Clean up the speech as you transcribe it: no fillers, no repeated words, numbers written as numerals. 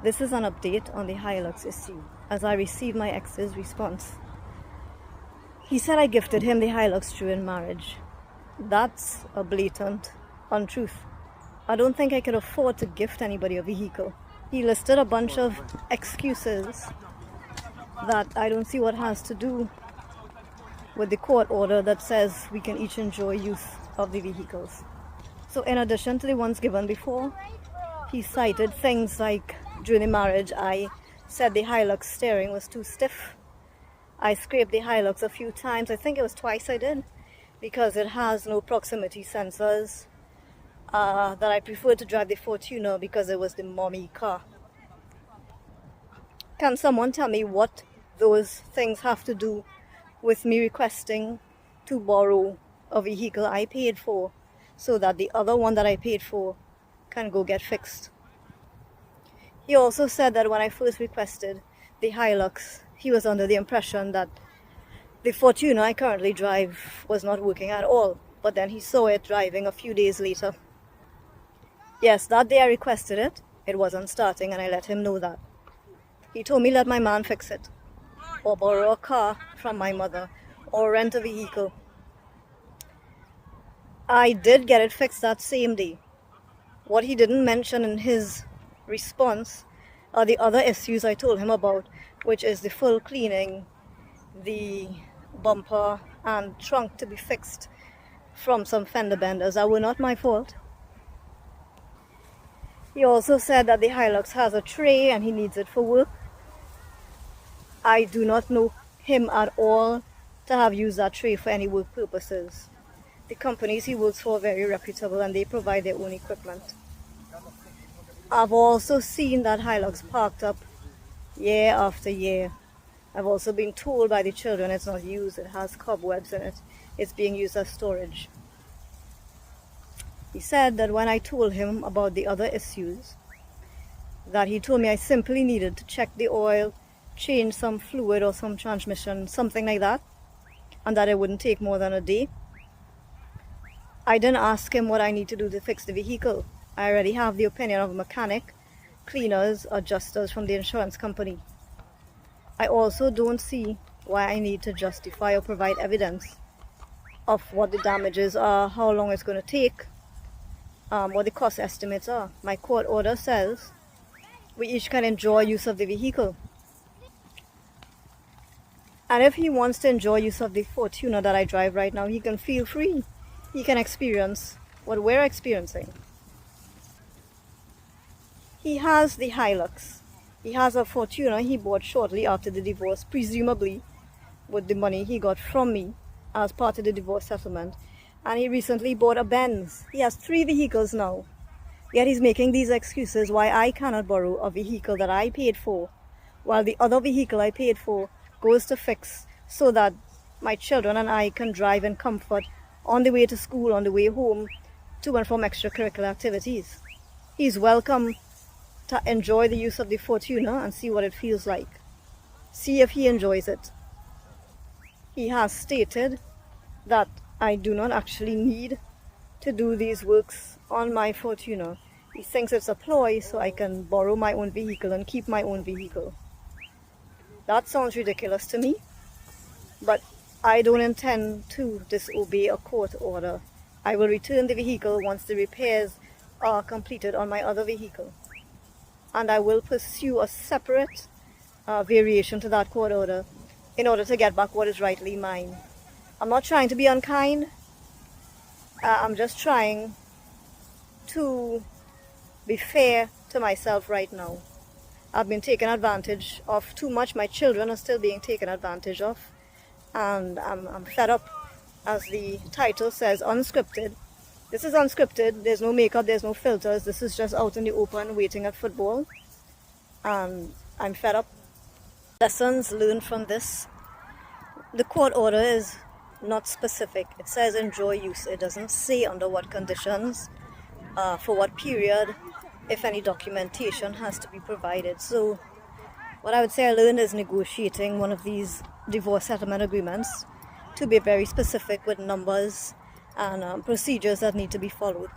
This is an update on the Hilux issue as I received my ex's response. He said I gifted him the Hilux during marriage. That's a blatant untruth. I don't think I could afford to gift anybody a vehicle. He listed a bunch of excuses that I don't see what has to do with the court order that says we can each enjoy use of the vehicles. So in addition to the ones given before, he cited things like during the marriage I said the Hilux steering was too stiff. I scraped the Hilux a few times, I think it was twice I did, because it has no proximity sensors, that I preferred to drive the Fortuner because it was the mommy car. Can someone tell me what those things have to do with me requesting to borrow a vehicle I paid for so that the other one that I paid for can go get fixed? He also said that when I first requested the Hilux, he was under the impression that the Fortuner I currently drive was not working at all, but then he saw it driving a few days later. Yes, that day I requested it, it wasn't starting, and I let him know that. He told me let my man fix it, or borrow a car from my mother, or rent a vehicle. I did get it fixed that same day. What he didn't mention in his response are the other issues I told him about, which is the full cleaning, the bumper and trunk to be fixed from some fender benders that were not my fault. He also said that the Hilux has a tray and he needs it for work. I do not know him at all to have used that tray for any work purposes. The companies he works for are very reputable and they provide their own equipment. I've also seen that Hilux parked up year after year. I've also been told by the children it's not used, it has cobwebs in it, it's being used as storage. He said that when I told him about the other issues, that he told me I simply needed to check the oil, change some fluid or some transmission, something like that, and that it wouldn't take more than a day. I didn't ask him what I need to do to fix the vehicle. I already have the opinion of a mechanic, cleaners, adjusters from the insurance company. I also don't see why I need to justify or provide evidence of what the damages are, how long it's going to take, what the cost estimates are. My court order says we each can enjoy use of the vehicle. And if he wants to enjoy use of the Fortuner that I drive right now, he can feel free. He can experience what we're experiencing. He has the Hilux. He has a Fortuner he bought shortly after the divorce, presumably with the money he got from me as part of the divorce settlement. And he recently bought a Benz. He has 3 vehicles now. Yet he's making these excuses why I cannot borrow a vehicle that I paid for, while the other vehicle I paid for goes to fix so that my children and I can drive in comfort on the way to school, on the way home, to and from extracurricular activities. He's welcome to enjoy the use of the Fortuner and see what it feels like. See if he enjoys it. He has stated that I do not actually need to do these works on my Fortuner. He thinks it's a ploy so I can borrow my own vehicle and keep my own vehicle. That sounds ridiculous to me, but I don't intend to disobey a court order. I will return the vehicle once the repairs are completed on my other vehicle. And I will pursue a separate variation to that court order in order to get back what is rightly mine. I'm not trying to be unkind. I'm just trying to be fair to myself right now. I've been taken advantage of too much. My children are still being taken advantage of. And I'm fed up. As the title says, unscripted. This is unscripted. There's no makeup, there's no filters. This is just out in the open waiting at football. And I'm fed up. Lessons learned from this. The court order is not specific. It says enjoy use. It doesn't say under what conditions, for what period, if any documentation has to be provided. So what I would say I learned is negotiating one of these divorce settlement agreements to be very specific with numbers and procedures that need to be followed.